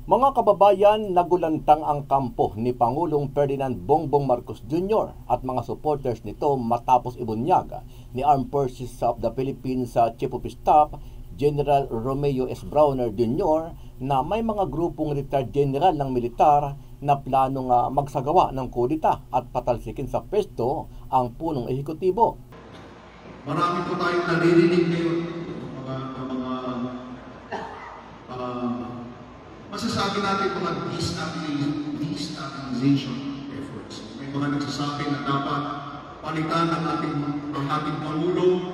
Mga kababayan, nagulantang ang kampo ni Pangulong Ferdinand Bongbong Marcos Jr. at mga supporters nito matapos ibunyag ni Armed Forces of the Philippines Chief of Staff General Romeo S. Browner Jr. na may mga grupong retired general ng militar na planong magsagawa ng kudita at patalsikin sa pwesto ang punong ehekutibo. Marami po tayong naririnig ngayon, masasabi natin mga destabilization efforts. May mga nagsasabi na dapat palitan ang ating Pangulo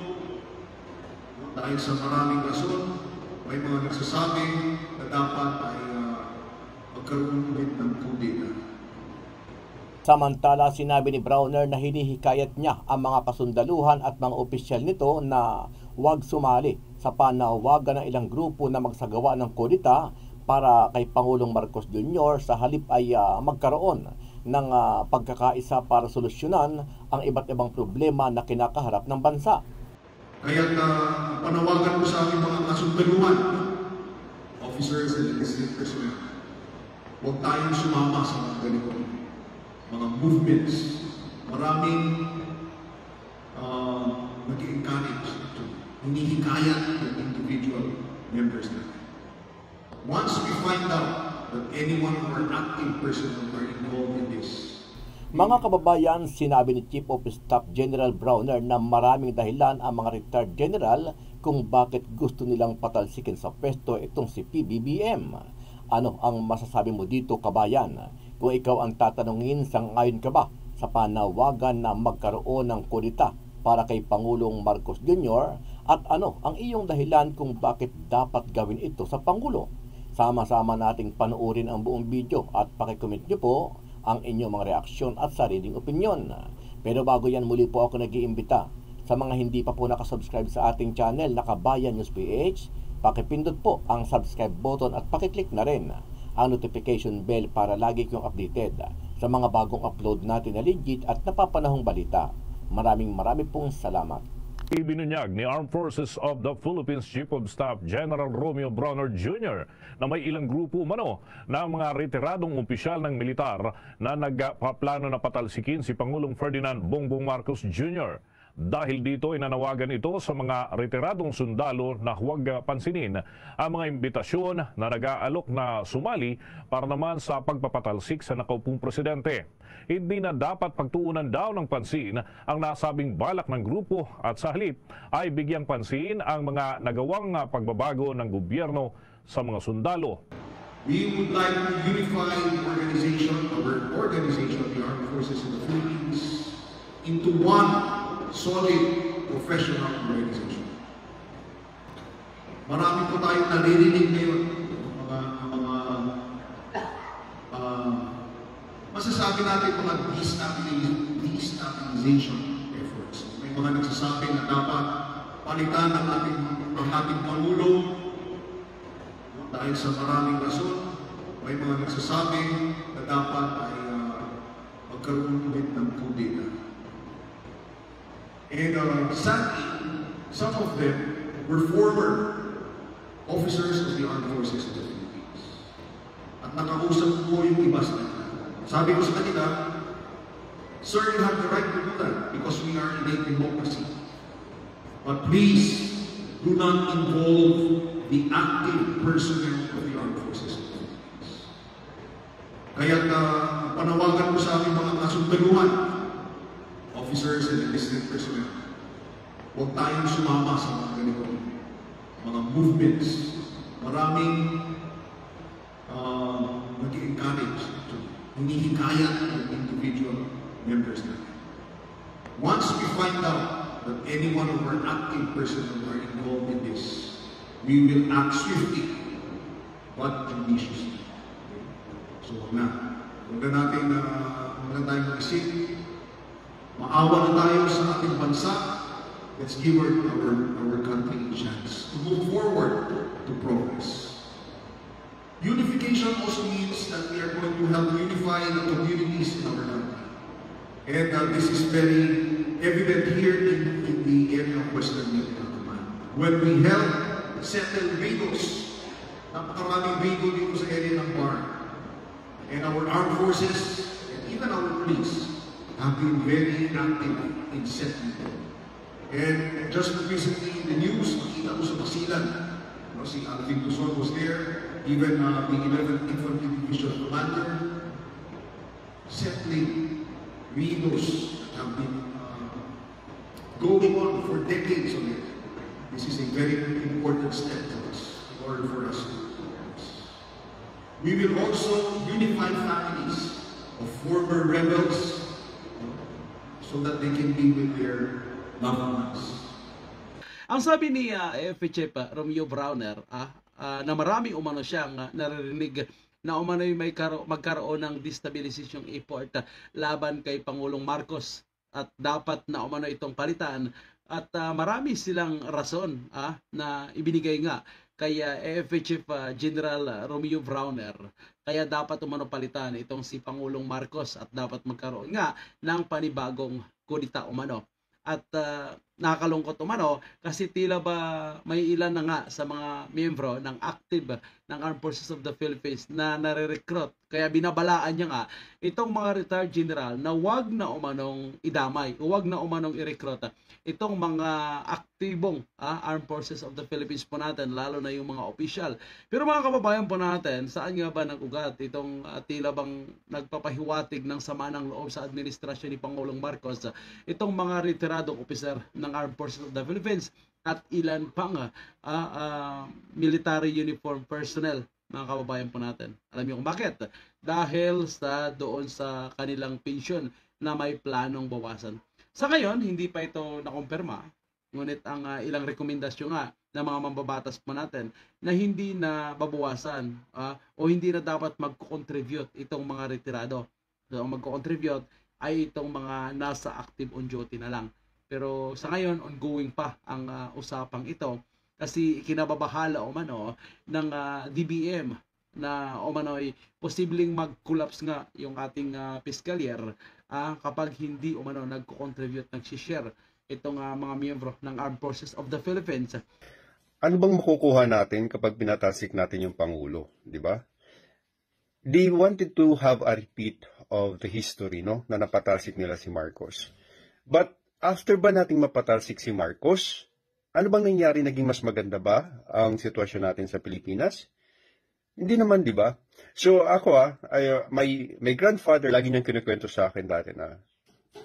dahil sa maraming rason. May mga nagsasabi na dapat ay magkaroon ulit ng kudita. Samantala, sinabi ni Browner na hinihikayat niya ang mga kasundaluhan at mga opisyal nito na huwag sumali sa panawagan ng ilang grupo na magsagawa ng kudita para kay Pangulong Marcos Jr. sa halip ay magkaroon ng pagkakaisa para solusyonan ang iba't ibang problema na kinakaharap ng bansa. Kaya panawagan ko sa aking mga kasundaluhan, officers and enlisted personnel, huwag tayong sumama sa mga ganito, mga movements. Maraming nag-encourage ito, hinihikayat ng individual members natin. Once we find out that anyone or active personnel are involved in this. Mga kababayan, sinabi ni Chief of Staff General Browner na maraming dahilan ang mga retired general kung bakit gusto nilang patalsikin sa pwesto itong si PBBM. Ano ang masasabi mo dito, kabayan? Kung ikaw ang tatanungin, sang-ayon ka ba sa panawagan na magkaroon ng kudita para kay Pangulong Marcos Jr. at ano ang iyong dahilan kung bakit dapat gawin ito sa Pangulo? Sama-sama nating panuorin ang buong video at pakicomment nyo po ang inyong mga reaksyon at sariling opinyon. Pero bago yan, muli po ako nag-iimbita sa mga hindi pa po nakasubscribe sa ating channel na Kabayan News PH, pakipindot po ang subscribe button at pakiclick na rin ang notification bell para lagi kayong updated sa mga bagong upload natin na legit at napapanahong balita. Maraming pong salamat. Ibinunyag ni Armed Forces of the Philippines Chief of Staff General Romeo Browner Jr. na may ilang grupo umano na mga retiradong opisyal ng militar na nagpaplano na patalsikin si Pangulong Ferdinand Bongbong Marcos Jr. Dahil dito, inanawagan ito sa mga retiradong sundalo na huwag pansinin ang mga imbitasyon na nag-aalok na sumali para naman sa pagpapatalsik sa nakaupong presidente. Hindi na dapat pagtuunan daw ng pansin ang nasabing balak ng grupo at sa halip ay bigyang pansin ang mga nagawang pagbabago ng gobyerno sa mga sundalo. We would like to unify our organization, the Armed Forces of the Philippines, into one solid professional organization. Marami po tayong naririnig ngayon, masasabi natin mga destabilization efforts. May mga nagsasabi na dapat palitan ang ating Pangulo dahil sa maraming rason. May mga nagsasabi na dapat ay magkaroon ulit ng kudita. And sadly, some of them were former officers of the Armed Forces of the Philippines. At nakausap ko yung iba sa kanila. Sabi ko sa kanila, sir, you have the right to do that because we are in a democracy. But please, do not involve the active personnel of the Armed Forces of the Philippines. Kaya panawagan ko sa aming mga kasundaluhan, officers and enlisted personnel, huwag tayong sumama sa mga ganito, mga movements. Maraming nag-encourage ito, hinihikayat ng individual members natin. Once we find out that any one of our active personnel are involved in this, we will act swiftly but judiciously. So huwag na tayong mag-isip. Maawa na tayo sa ating bansa. Let's give our country a chance to move forward to progress. Unification also means that we are going to help unify the communities in our country. And this is very evident here in the area of Western Mindanao Command. When we help settle Rigos, napakaraming Rigo dito sa area ng Bar. forces and even our police have been very active in settling. And just recently in the news, makita ko sa Basilan, si Alvin Luzon was there, even the 11th Infantry Division Commander, settling rinos that have been going on for decades on it. This is a very important step to us in order for us to do this. We will also unify families of former rebels so that they can be with their loved ones. Ang sabi ni AFP Chief Romeo Browner na marami umano siyang naririnig na umano'y magkaroon ng destabilizasyong effort laban kay Pangulong Marcos at dapat na umano itong palitan at marami silang rason na ibinigay nga kay AFP Chief General Romeo Browner kaya dapat umano palitan itong si Pangulong Marcos at dapat magkaroon nga ng panibagong kudita umano. At nakakalungkot umano kasi tila ba may ilan na nga sa mga miyembro ng active ng Armed Forces of the Philippines na nare-recruit. Kaya binabalaan niya nga itong mga retired general na wag na umanong idamay, wag na umanong i-recruit itong mga aktibong Armed Forces of the Philippines po natin, lalo na yung mga opisyal. Pero mga kababayan po natin, saan nga ba nag-ugat itong tila bang nagpapahiwatig ng sama ng loob sa administrasyon ni Pangulong Marcos, itong mga retiradong opisyal ng Armed Forces of the Philippines at ilan pang military uniform personnel, mga kababayan po natin. Alam niyo kung bakit? Dahil doon sa kanilang pensyon na may planong bawasan. Sa ngayon, hindi pa ito nakumpirma, ngunit ang ilang rekomendasyon nga ng mga mambabatas po natin na hindi na babawasan o hindi na dapat magko-contribute itong mga retirado. So, ang magko-contribute ay itong mga nasa active on duty na lang. Pero sa ngayon, ongoing pa ang usapang ito kasi kinababahala umano ng DBM na umano'y posibleng mag-collapse nga yung ating fiscal year kapag hindi umano nagko-contribute, nag-share itong mga miyembro ng Armed Forces of the Philippines. Ano bang makukuha natin kapag pinatalsik natin yung Pangulo, di ba? They wanted to have a repeat of the history, no, na napatalsik nila si Marcos. But after ba nating mapatalsik si Marcos, ano bang nangyari? Naging mas maganda ba ang sitwasyon natin sa Pilipinas? Hindi naman, di ba? So ako my grandfather lagi niyang kinukwento sa akin dati na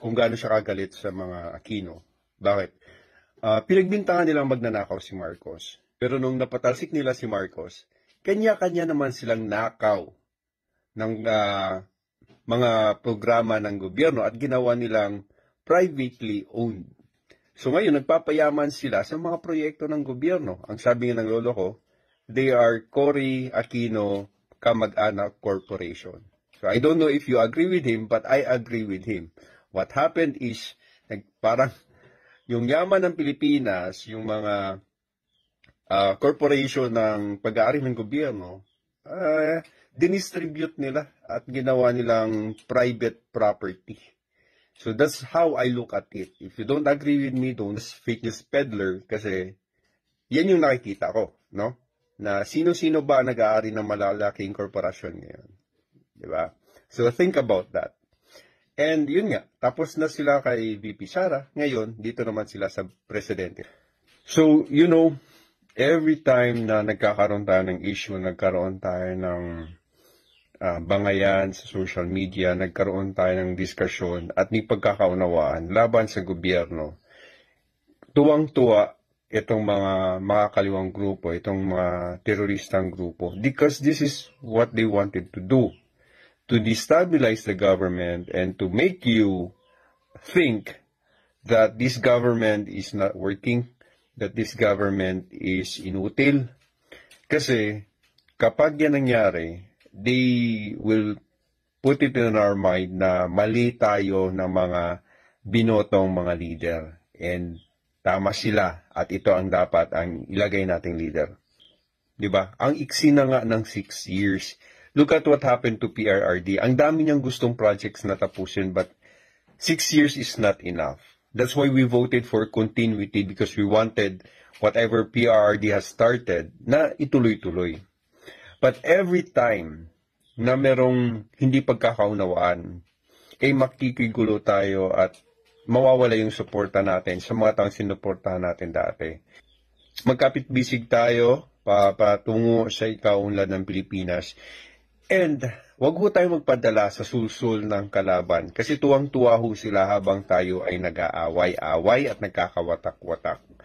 kung gaano siya kagalit sa mga Aquino. Bakit? Pinagbintangan nilang magnanakaw si Marcos. Pero nung napatalsik nila si Marcos, kanya-kanya naman silang nakaw ng mga programa ng gobyerno at ginawa nilang privately owned. So ngayon, nagpapayaman sila sa mga proyekto ng gobyerno. Ang sabi nga ng lolo ko, they are Cory Aquino Kamag-anak Corporation. So I don't know if you agree with him, but I agree with him. What happened is, parang yung yaman ng Pilipinas, yung mga corporation ng pag-aari ng gobyerno, dinistribute nila at ginawa nilang private property. So that's how I look at it. If you don't agree with me, don't fake news peddler kasi yan yung nakikita ko, no? Na sino-sino ba nag-aari ng malalaking korporasyon ngayon? Diba? So think about that. And yun nga, tapos na sila kay VP Sara, ngayon, dito naman sila sa presidente. So, you know, every time na nagkakaroon tayo ng issue, nagkaroon tayo ng bangayan sa social media, nagkaroon tayo ng diskusyon at may pagkakaunawaan laban sa gobyerno, tuwang-tuwa itong mga makakaliwang grupo, itong mga teroristang grupo, because this is what they wanted to do, to destabilize the government and to make you think that this government is not working, that this government is inutil. Kasi kapag yan nangyari, they will put it in our mind na mali tayo ng mga binotong mga leader. And tama sila at ito ang dapat ang ilagay nating leader. Diba? Ang iksi na nga ng 6 years. Look at what happened to PRRD. Ang dami niyang gustong projects na tapusin but 6 years is not enough. That's why we voted for continuity because we wanted whatever PRRD has started na ituloy-tuloy. But every time na merong hindi pagkakaunawaan, makikigulo tayo at mawawala yung suporta natin sa mga taong sinuportahan natin dati. Magkapit-bisig tayo patungo sa ikaunlad ng Pilipinas. And wag ho tayo magpadala sa sulsul ng kalaban kasi tuwang-tuwa ho sila habang tayo ay nag-aaway-away at nagkakawatak-watak.